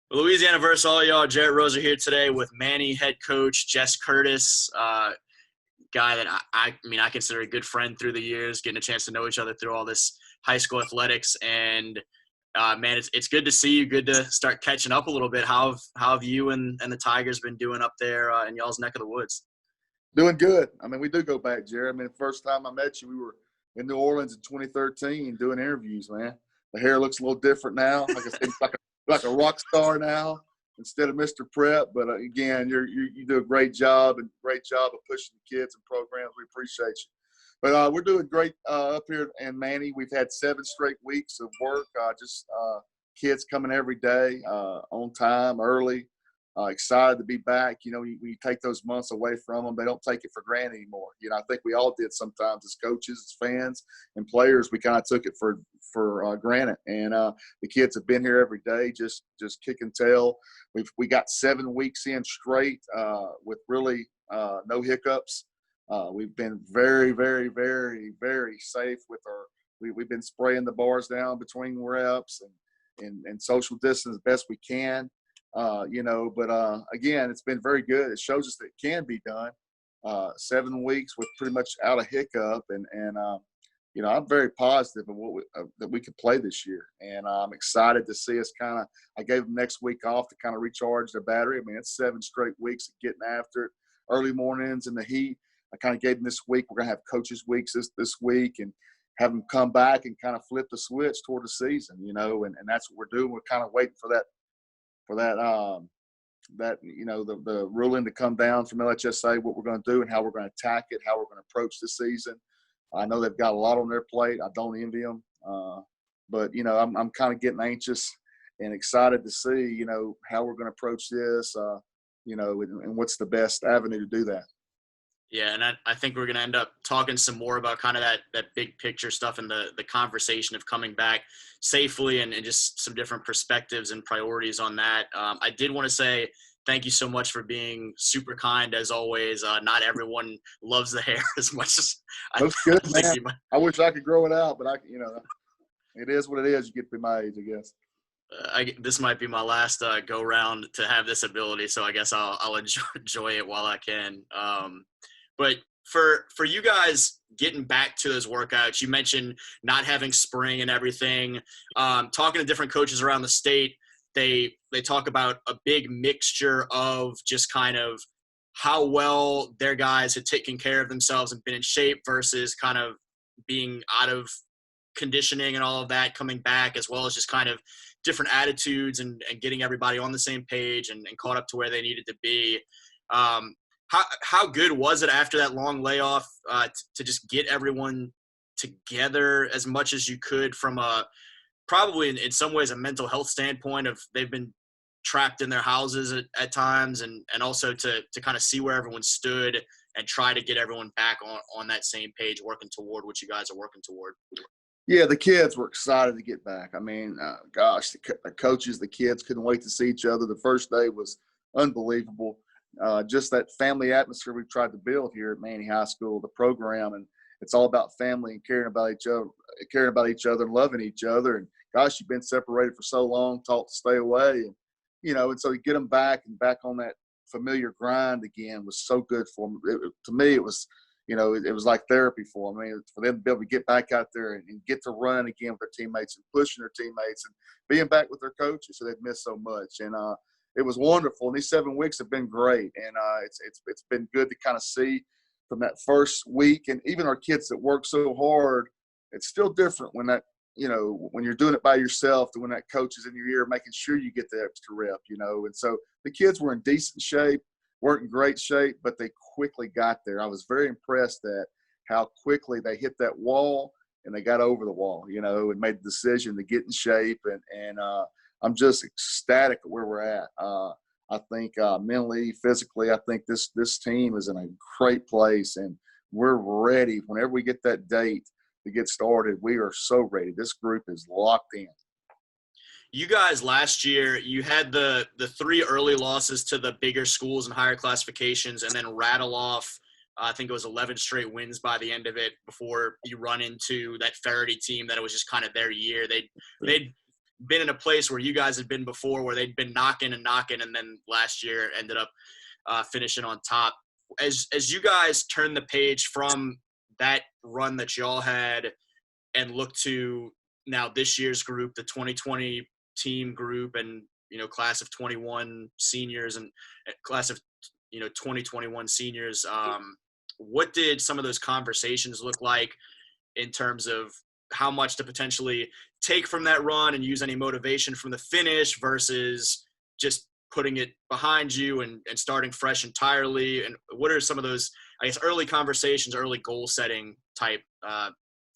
Louisiana versus all y'all. Jarrett Rosa here today with Manny head coach Jess Curtis, guy that I consider a good friend through the years, getting a chance to know each other through all this high school athletics. And man, it's good to see you. Good to start catching up a little bit. How have you and the Tigers been doing up there in y'all's neck of the woods? Doing good. I mean, we do go back, Jerry. I mean, the first time I met you, we were in New Orleans in 2013 doing interviews, man. The hair looks a little different now. Like I said, like a rock star now instead of Mr. Prep. But, again, you do a great job of pushing the kids and programs. We appreciate you. But we're doing great up here in Manny. We've had 7 straight weeks of work, kids coming every day on time, early. Excited to be back. You know, we take those months away from them. They don't take it for granted anymore. You know, I think we all did sometimes as coaches, as fans, and players. We kind of took it for granted. And the kids have been here every day, just kicking tail. We got 7 weeks in straight with really no hiccups. We've been very, very, very, very safe with we've been spraying the bars down between reps and social distance as best we can. Again, it's been very good. It shows us that it can be done. 7 weeks with pretty much out of hiccup, and I'm very positive of that we could play this year, and I'm excited to see us I gave them next week off to kind of recharge their battery. I mean, it's 7 straight weeks of getting after it, early mornings in the heat. I kind of gave them this week. We're gonna have coaches weeks this week, and have them come back and kind of flip the switch toward the season, and that's what we're doing. We're kind of waiting for that the ruling to come down from LHSAA, what we're going to do and how we're going to attack it, how we're going to approach the season. I know they've got a lot on their plate. I don't envy them, but I'm kind of getting anxious and excited to see how we're going to approach this, and what's the best avenue to do that. Yeah, and I think we're going to end up talking some more about kind of that big picture stuff and the conversation of coming back safely and just some different perspectives and priorities on that. I did want to say thank you so much for being super kind as always. Not everyone loves the hair as much as Looks good, man. I wish I could grow it out, but it is what it is. You get to be my age, I guess. This might be my last go round to have this ability, so I guess I'll enjoy it while I can. But for you guys getting back to those workouts, you mentioned not having spring and everything. Talking to different coaches around the state, they talk about a big mixture of just kind of how well their guys had taken care of themselves and been in shape versus kind of being out of conditioning and all of that coming back, as well as just kind of different attitudes and getting everybody on the same page and caught up to where they needed to be. How good was it after that long layoff to just get everyone together as much as you could from probably in some ways a mental health standpoint of they've been trapped in their houses at times and also to kind of see where everyone stood and try to get everyone back on that same page working toward what you guys are working toward? Yeah, the kids were excited to get back. I mean, the coaches, the kids couldn't wait to see each other. The first day was unbelievable. Just that family atmosphere we've tried to build here at Manny High School, the program, and it's all about family and caring about each other and loving each other. And gosh, you've been separated for so long, taught to stay away, and so to get them back on that familiar grind again was so good for them. To me, it was, it was like therapy for them. I mean, for them to be able to get back out there and get to run again with their teammates and pushing their teammates and being back with their coaches, so they've missed so much. And it was wonderful. And these 7 weeks have been great. And it's been good to kind of see from that first week. And even our kids that work so hard, it's still different when when you're doing it by yourself to when that coach is in your ear making sure you get the extra rep, And so the kids were in decent shape, weren't in great shape, but they quickly got there. I was very impressed at how quickly they hit that wall and they got over the wall, and made the decision to get in shape. And I'm just ecstatic at where we're at. I think mentally, physically, I think this team is in a great place, and we're ready. Whenever we get that date to get started, we are so ready. This group is locked in. You guys last year, you had the 3 early losses to the bigger schools and higher classifications, and then rattle off, I think it was 11 straight wins by the end of it before you run into that Faraday team that it was just kind of their year. They'd been in a place where you guys had been before, where they'd been knocking, and then last year ended up finishing on top. As you guys turn the page from that run that y'all had and look to now this year's group, the 2020 team group, and class of 21 seniors and class of 2021 seniors, what did some of those conversations look like in terms of how much to potentially take from that run and use any motivation from the finish versus just putting it behind you and starting fresh entirely? And what are some of those, I guess, early conversations, early goal setting type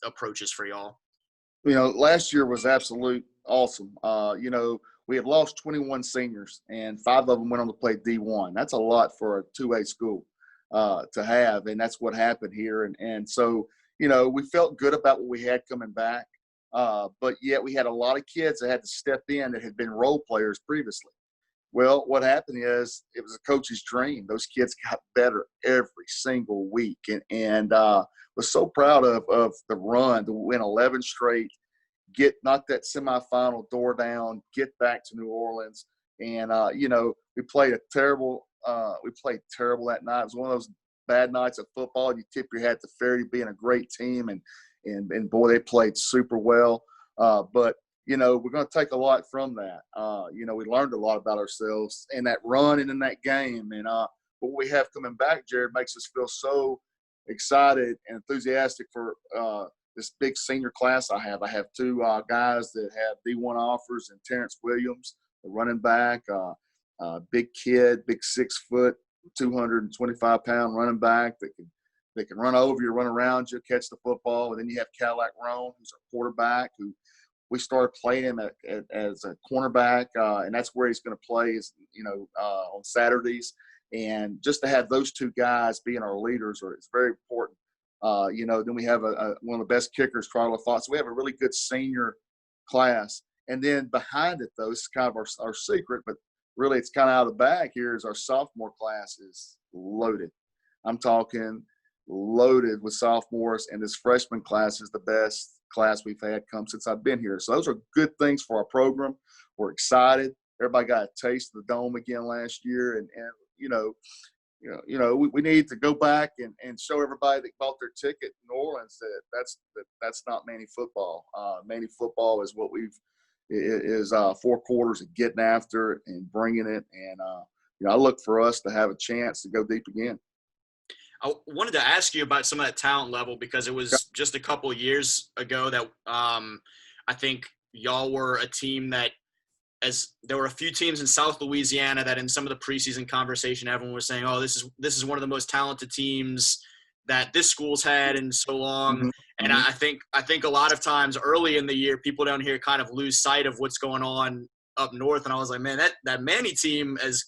approaches for y'all? Last year was absolute awesome. We had lost 21 seniors, and 5 of them went on to play D1. That's a lot for a 2A school to have, and that's what happened here. And so, we felt good about what we had coming back, but yet we had a lot of kids that had to step in that had been role players previously. Well, what happened is it was a coach's dream. Those kids got better every single week, and was so proud of the run to win 11 straight, knock that semifinal door down, get back to New Orleans, and we played terrible that night. It was one of those bad nights of football. You tip your hat to Fairleigh being a great team, and boy, they played super well. But we're going to take a lot from that. We learned a lot about ourselves in that run and in that game. And what we have coming back, Jared, makes us feel so excited and enthusiastic for this big senior class I have. I have 2 guys that have D1 offers, and Terrence Williams, the running back, big kid, big 6 foot, 225-pound running back that can run over you, run around you, catch the football. And then you have Cadillac Rhone, who's a quarterback, who we started playing him as a cornerback, and that's where he's going to play on Saturdays. And just to have those 2 guys being our leaders is very important. Then we have one of the best kickers, Carla Fox. So we have a really good senior class. And then behind it, though, this is kind of our secret, but really it's kind of out of the bag here, is our sophomore class is loaded. I'm talking loaded with sophomores, and this freshman class is the best class we've had come since I've been here. So those are good things for our program. We're excited. Everybody got a taste of the Dome again last year, and we need to go back and show everybody that bought their ticket in New Orleans that that's not Manny football. Manny football is what is 4 quarters of getting after it and bringing it. And I look for us to have a chance to go deep again. I wanted to ask you about some of that talent level, because it was just a couple of years ago that I think y'all were a team that, as there were a few teams in South Louisiana that in some of the preseason conversation, everyone was saying, oh, this is one of the most talented teams that this school's had in so long. Mm-hmm. And I think a lot of times early in the year, people down here kind of lose sight of what's going on up north. And I was like, man, that Manny team, as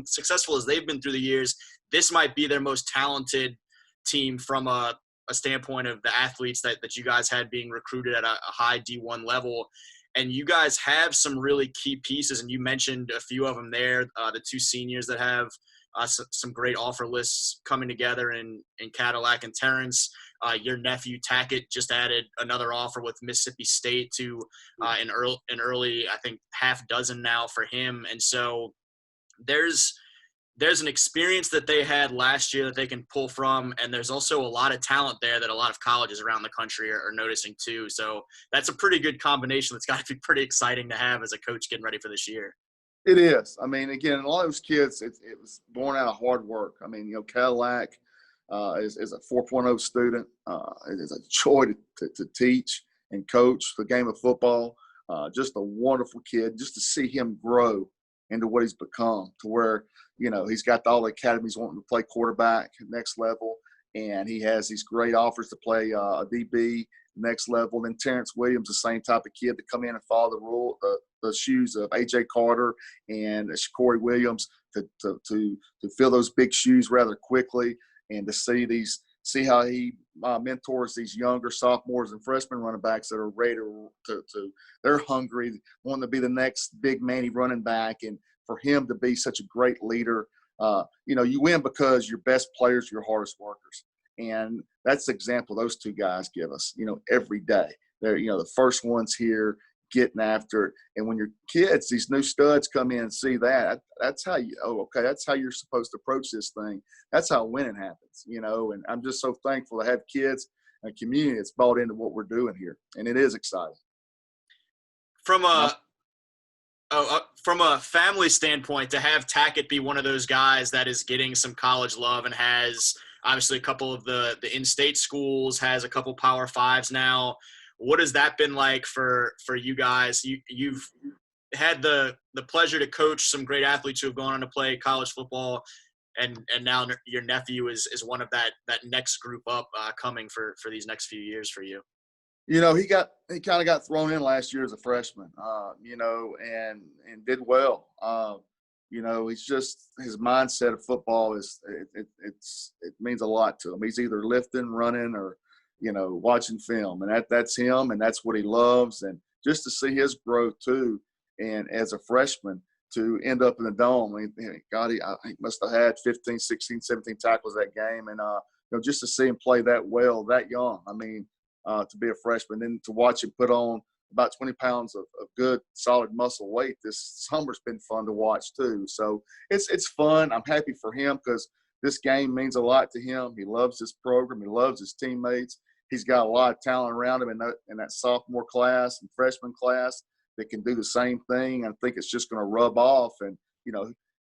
successful as they've been through the years, this might be their most talented team from a standpoint of the athletes that you guys had being recruited at a high D1 level. And you guys have some really key pieces, and you mentioned a few of them there, the 2 seniors that have some great offer lists coming together in Cadillac and Terrence. Your nephew, Tackett, just added another offer with Mississippi State to an early, I think, half dozen now for him. And so there's an experience that they had last year that they can pull from, and there's also a lot of talent there that a lot of colleges around the country are noticing too. So that's a pretty good combination that's got to be pretty exciting to have as a coach getting ready for this year. It is. I mean, again, a lot of those kids, it was born out of hard work. I mean, Cadillac is a 4.0 student. It is a joy to teach and coach the game of football. Just a wonderful kid, just to see him grow into what he's become, to where, he's got all the academies wanting to play quarterback next level, and he has these great offers to play a DB next level. Then Terrence Williams, the same type of kid to come in and follow the shoes of A.J. Carter and Zequarrius Williams to fill those big shoes rather quickly, and to see how he mentors these younger sophomores and freshman running backs that are ready they're hungry, wanting to be the next big Manny running back, and for him to be such a great leader. You win because your best players are your hardest workers. And that's the example those 2 guys give us, every day. They're, the first ones here getting after it. And when your kids, these new studs come in and see that, that's how that's how you're supposed to approach this thing. That's how winning happens, and I'm just so thankful to have kids and a community that's bought into what we're doing here. And it is exciting. From a family standpoint, to have Tackett be one of those guys that is getting some college love and has obviously a couple of the in-state schools, has a couple Power Fives now. What has that been like for you guys? You've had the pleasure to coach some great athletes who have gone on to play college football, and now your nephew is one of that next group up coming for these next few years for you. He kind of got thrown in last year as a freshman, and did well. He's just, his mindset of football it means a lot to him. He's either lifting, running, or watching film, and that's him, and that's what he loves. And just to see his growth too, and as a freshman to end up in the dome, he must have had 15, 16, 17 tackles that game, and just to see him play that well, that young. To be a freshman, then to watch him put on about 20 pounds of good, solid muscle weight this summer's been fun to watch too. So it's fun. I'm happy for him because this game means a lot to him. He loves this program. He loves his teammates. He's got a lot of talent around him in that sophomore class and freshman class that can do the same thing. I think it's just going to rub off. And,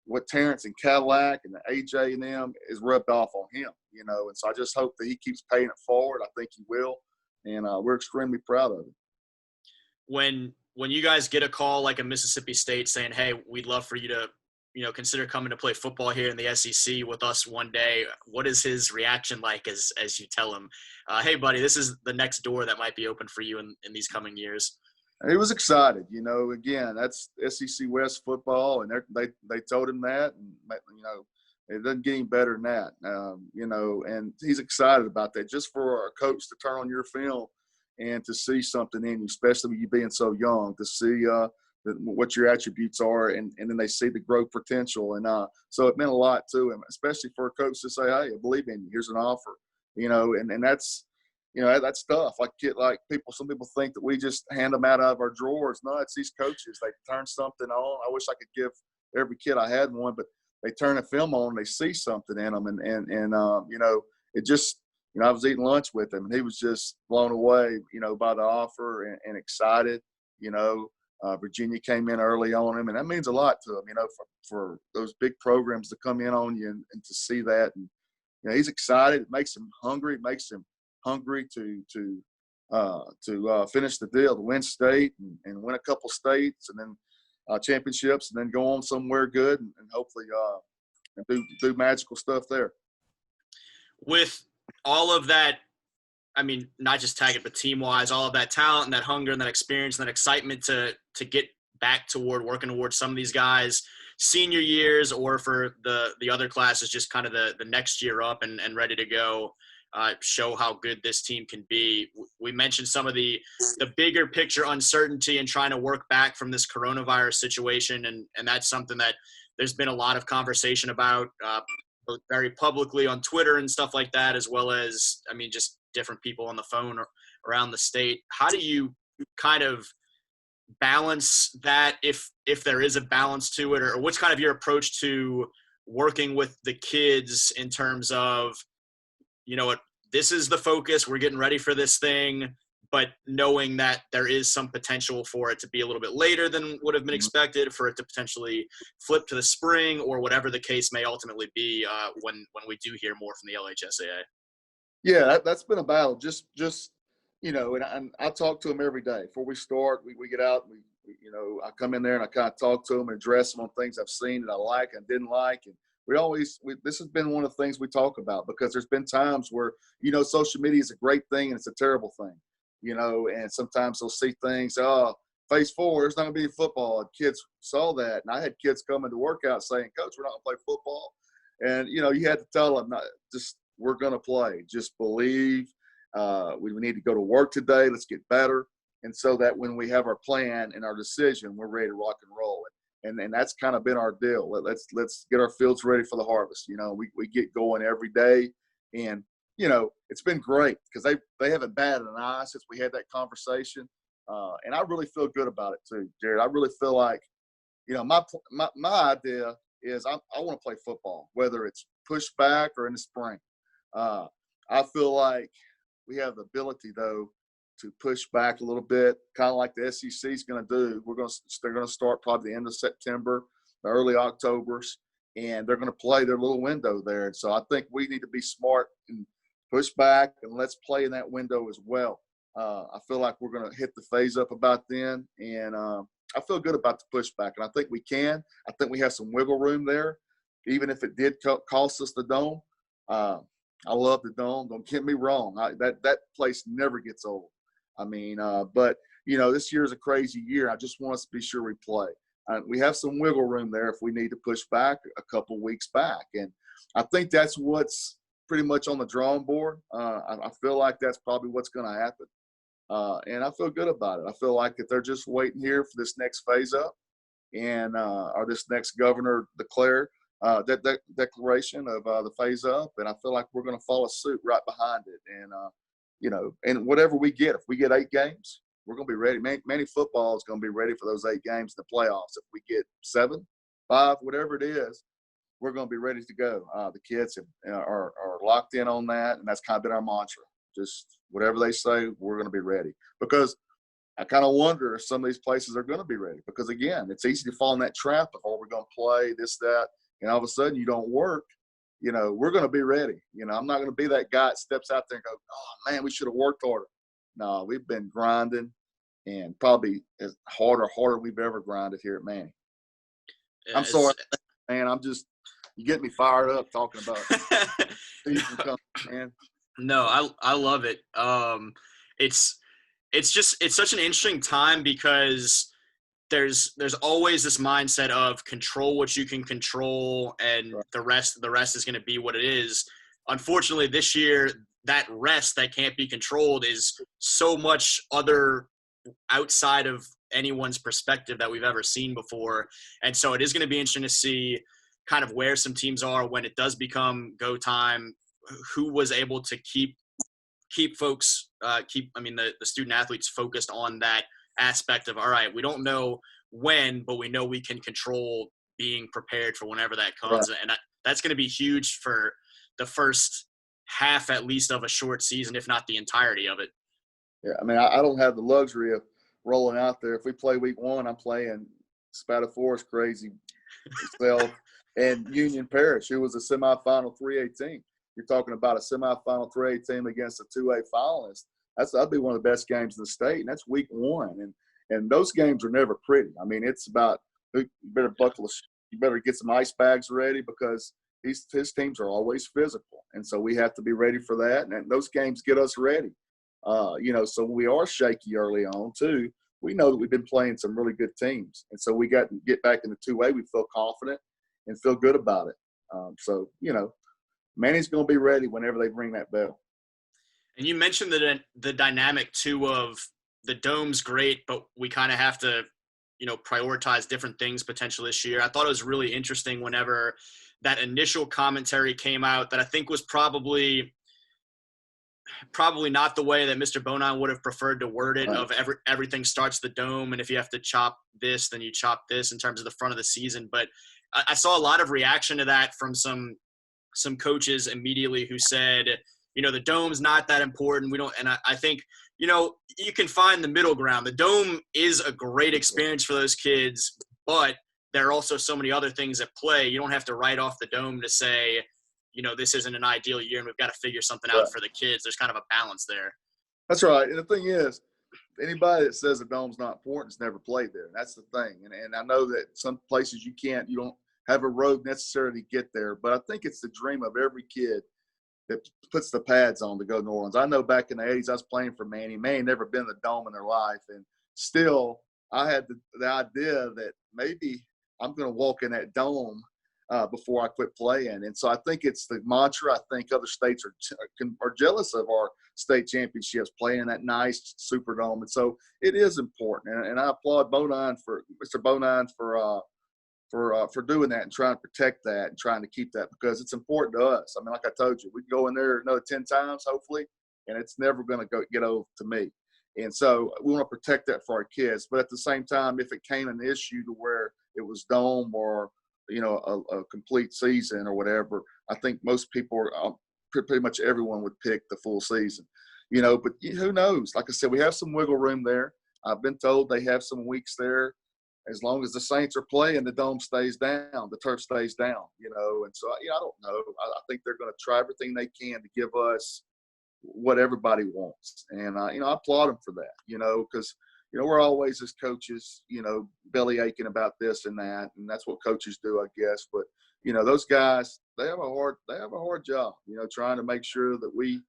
what Terrence and Cadillac and the AJ and them is rubbed off on him, and so I just hope that he keeps paying it forward. I think he will. And we're extremely proud of it. When you guys get a call like a Mississippi State saying, "Hey, we'd love for you to, consider coming to play football here in the SEC with us one day," what is his reaction like as you tell him, "Hey, buddy, this is the next door that might be open for you in these coming years"? He was excited. Again, that's SEC West football, and they told him that, and it doesn't get any better than that, and he's excited about that. Just for a coach to turn on your film and to see something in you, especially you being so young, to see what your attributes are, and then they see the growth potential. And so it meant a lot to him, especially for a coach to say, "Hey, I believe in you. Here's an offer," and that's, that's tough. Some people think that we just hand them out of our drawers. No, it's these coaches. They turn something on. I wish I could give every kid I had one, but they turn a film on and they see something in them. And it just, I was eating lunch with him and he was just blown away, by the offer and excited. Virginia came in early on him, and that means a lot to him, for those big programs to come in on you and to see that. And, he's excited. It makes him hungry. It makes him hungry to finish the deal, to win state and win a couple states, and then championships, and then go on somewhere good and hopefully and do magical stuff there. With all of that, not just Tackett, but team-wise, all of that talent and that hunger and that experience and that excitement to get back toward working towards some of these guys' senior years, or for the other classes, just kind of the next year up and ready to go, show how good this team can be. We mentioned some of the bigger picture uncertainty and trying to work back from this coronavirus situation. And that's something that there's been a lot of conversation about, both very publicly on Twitter and stuff like that, as well as, just different people on the phone around the state. How do you kind of balance that, if there is a balance to it, or what's kind of your approach to working with the kids in terms of, this is the focus, we're getting ready for this thing, but knowing that there is some potential for it to be a little bit later than would have been expected, for it to potentially flip to the spring, or whatever the case may ultimately be when we do hear more from the LHSAA? Yeah, that's been a battle. Just and I talk to them every day before we start. We get out, I come in there and I kind of talk to them and address them on things I've seen that I like and didn't like. And this has been one of the things we talk about, because there's been times where, social media is a great thing and it's a terrible thing, and sometimes they'll see things, phase 4, there's not going to be football. And kids saw that. And I had kids coming to workout saying, "Coach, we're not going to play football." And, you had to tell them, we're going to play. Just believe. We need to go to work today. Let's get better. And so that when we have our plan and our decision, we're ready to rock and roll. And that's kind of been our deal. Let's get our fields ready for the harvest. We get going every day. And, it's been great because they haven't batted an eye since we had that conversation. And I really feel good about it too, Jared. I really feel like, my idea is I want to play football, whether it's pushed back or in the spring. I feel like we have the ability, though, to push back a little bit, kind of like the SEC is going to do. They're going to start probably the end of September, the early Octobers, and they're going to play their little window there. And so I think we need to be smart and push back, and let's play in that window as well. I feel like we're going to hit the phase up about then, and I feel good about the pushback, and I think we can. I think we have some wiggle room there, even if it did cost us the dome. I love the dome. Don't get me wrong. That place never gets old. I mean, but, this year is a crazy year. I just want us to be sure we play. We have some wiggle room there if we need to push back a couple weeks back. And I think that's what's pretty much on the drawing board. I feel like that's probably what's going to happen. And I feel good about it. I feel like that they're just waiting here for this next phase up and or this next governor that declaration of the phase up. And I feel like we're going to follow suit right behind it. And, and whatever we get, if we get 8 games, we're going to be ready. Many football is going to be ready for those 8 games in the playoffs. If we get 7, 5, whatever it is, we're going to be ready to go. The kids are locked in on that, and that's kind of been our mantra. Just whatever they say, we're going to be ready. Because I kind of wonder if some of these places are going to be ready. Because, again, it's easy to fall in that trap of, we're going to play this, that, and all of a sudden you don't work. We're going to be ready. I'm not going to be that guy that steps out there and goes, oh, man, we should have worked harder. No, we've been grinding, and probably as harder we've ever grinded here at Manning. I'm sorry, man. You get me fired up talking about season coming, man. No, I love it. It's such an interesting time because there's always this mindset of control what you can control, and right. the rest is going to be what it is. Unfortunately, this year, that rest that can't be controlled is so much other outside of anyone's perspective that we've ever seen before. And so it is going to be interesting to see kind of where some teams are when it does become go time, who was able to keep folks, the student athletes focused on that aspect of, all right, we don't know when, but we know we can control being prepared for whenever that comes. Right. And that's going to be huge for the first half, at least, of a short season, if not the entirety of it. Yeah, I don't have the luxury of rolling out there. If we play week 1, I'm playing Spataforce crazy self and Union Parish, who was a semifinal 3A team. You're talking about a semifinal 3A team against a 2A finalist. That'd be one of the best games in the state, and that's week 1. And those games are never pretty. It's about you better you better get some ice bags ready because his teams are always physical, and so we have to be ready for that. And those games get us ready. So we are shaky early on too. We know that we've been playing some really good teams, and so we got to get back in the 2A. We feel confident and feel good about it. Manny's going to be ready whenever they ring that bell. And you mentioned the dynamic too of the dome's great, but we kind of have to, prioritize different things potentially this year. I thought it was really interesting whenever that initial commentary came out that I think was probably not the way that Mr. Bonin would have preferred to word it, right. Of everything starts the dome, and if you have to chop this, then you chop this in terms of the front of the season. But I saw a lot of reaction to that from some coaches immediately who said, the dome's not that important. We don't, and I think, you can find the middle ground. The dome is a great experience for those kids, but there are also so many other things at play. You don't have to write off the dome to say, this isn't an ideal year and we've got to figure something out for the kids. There's kind of a balance there. That's right. And the thing is, anybody that says the dome's not important has never played there. That's the thing. And I know that some places you don't have a road necessarily to get there, but I think it's the dream of every kid that puts the pads on to go to New Orleans. I know back in the 80s I was playing for Manny. Manny never been in the dome in their life, and still I had the idea that maybe I'm going to walk in that dome before I quit playing. And so I think it's the mantra. I think other states are jealous of our state championships, playing in that nice Superdome. And so it is important. And I applaud Mr. Bonin for doing that and trying to protect that and trying to keep that, because it's important to us. Like I told you, we can go in there another 10 times, hopefully, and it's never going to get over to me. And so we want to protect that for our kids. But at the same time, if it came an issue to where it was dome or, a complete season or whatever, I think most people, pretty much everyone would pick the full season, but who knows? Like I said, we have some wiggle room there. I've been told they have some weeks there. As long as the Saints are playing, the dome stays down, the turf stays down, and so, I don't know. I think they're going to try everything they can to give us what everybody wants. And, I applaud them for that, because, we're always as coaches, belly aching about this and that. And that's what coaches do, I guess. But, those guys, they have a hard job, trying to make sure that we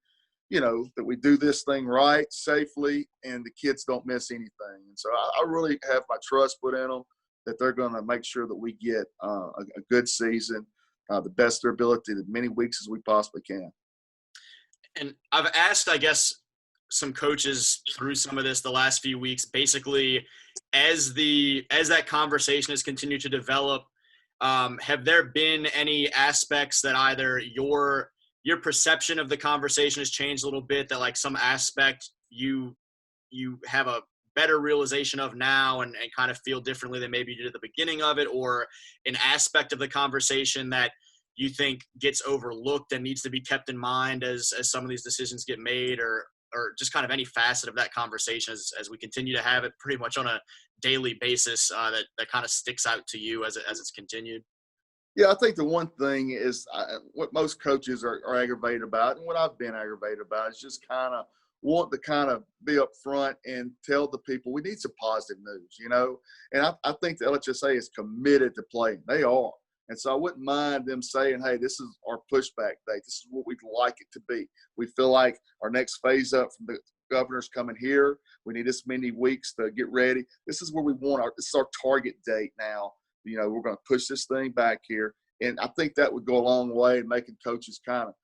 do this thing right, safely, and the kids don't miss anything. And so I really have my trust put in them that they're going to make sure that we get a good season, the best of their ability, as many weeks as we possibly can. And I've asked, I guess, some coaches through some of this the last few weeks, basically as that conversation has continued to develop, have there been any aspects that either your perception of the conversation has changed a little bit, that like some aspect you have a better realization of now and kind of feel differently than maybe you did at the beginning of it, or an aspect of the conversation that you think gets overlooked and needs to be kept in mind as some of these decisions get made, or just kind of any facet of that conversation as we continue to have it pretty much on a daily basis that kind of sticks out to you as it's continued? Yeah, I think the one thing is what most coaches are aggravated about, and what I've been aggravated about, is just kind of want to kind of be up front and tell the people we need some positive news, And I think the LHSAA is committed to playing. They are. And so I wouldn't mind them saying, hey, this is our pushback date. This is what we'd like it to be. We feel like our next phase up from the governor's coming here. We need this many weeks to get ready. This is where we want this is our target date now. We're going to push this thing back here. And I think that would go a long way in making coaches kind of,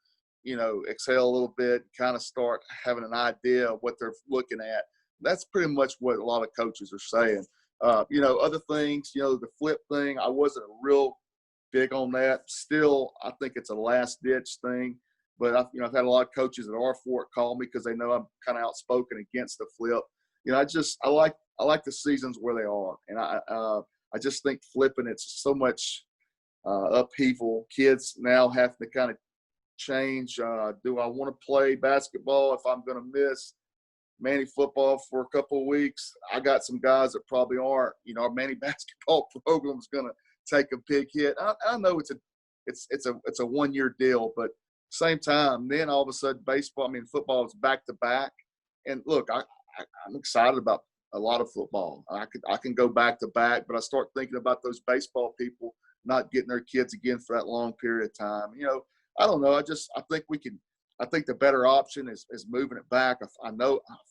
exhale a little bit, kind of start having an idea of what they're looking at. That's pretty much what a lot of coaches are saying. Other things, the flip thing, I wasn't real big on that. Still, I think it's a last-ditch thing. But, I've had a lot of coaches that are for it call me because they know I'm kind of outspoken against the flip. I like the seasons where they are. And I just think flipping, it's so much upheaval. Kids now have to kind of change. Do I want to play basketball if I'm going to miss Manny football for a couple of weeks? I got some guys that probably aren't. Our Manny basketball program is going to take a big hit. I know it's a 1-year deal, but same time, then all of a sudden football is back to back. And look, I'm excited about a lot of football. I can go back to back, but I start thinking about those baseball people not getting their kids again for that long period of time. I don't know. I think we can. I think the better option is moving it back. I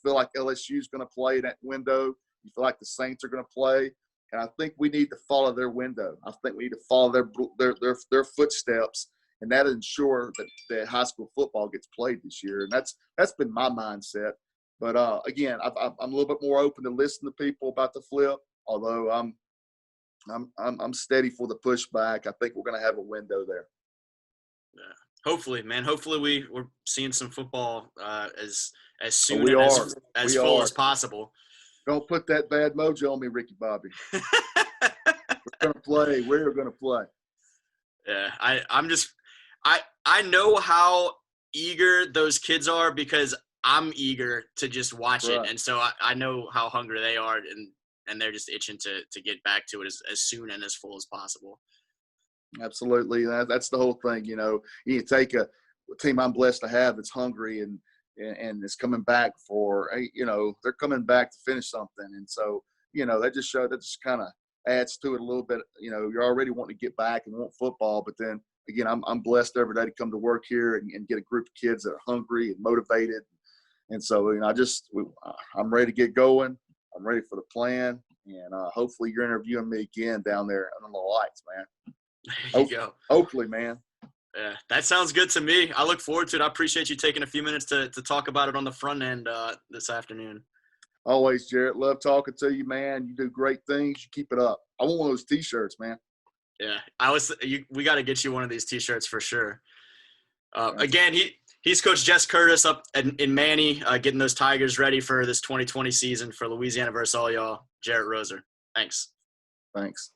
feel like LSU is going to play that window. You feel like the Saints are going to play, and I think we need to follow their window. I think we need to follow their footsteps, and that ensure that high school football gets played this year. And that's been my mindset. But again, I'm a little bit more open to listen to people about the flip. Although I'm steady for the pushback. I think we're going to have a window there. Yeah. Hopefully, man. Hopefully we're seeing some football as soon we and are. as full as possible. Don't put that bad mojo on me, Ricky Bobby. We're going to play. We're going to play. Yeah, I know how eager those kids are because I'm eager to just watch it. And so I know how hungry they are, and they're just itching to get back to it as soon and as full as possible. Absolutely. That's the whole thing. You take a team I'm blessed to have that's hungry and is coming back they're coming back to finish something. And so, that just kind of adds to it a little bit. You're already wanting to get back and want football, but then again, I'm blessed every day to come to work here and get a group of kids that are hungry and motivated. And so, I'm ready to get going. I'm ready for the plan. And hopefully you're interviewing me again down there on the lights, man. There you go. Hopefully, man. Yeah, that sounds good to me. I look forward to it. I appreciate you taking a few minutes to talk about it on the front end this afternoon. Always, Jarrett. Love talking to you, man. You do great things. You keep it up. I want one of those T-shirts, man. Yeah, we got to get you one of these T-shirts for sure. Again, He's Coach Jess Curtis up in Manny, getting those Tigers ready for this 2020 season for Louisiana versus all y'all. Jarrett Roser. Thanks. Thanks.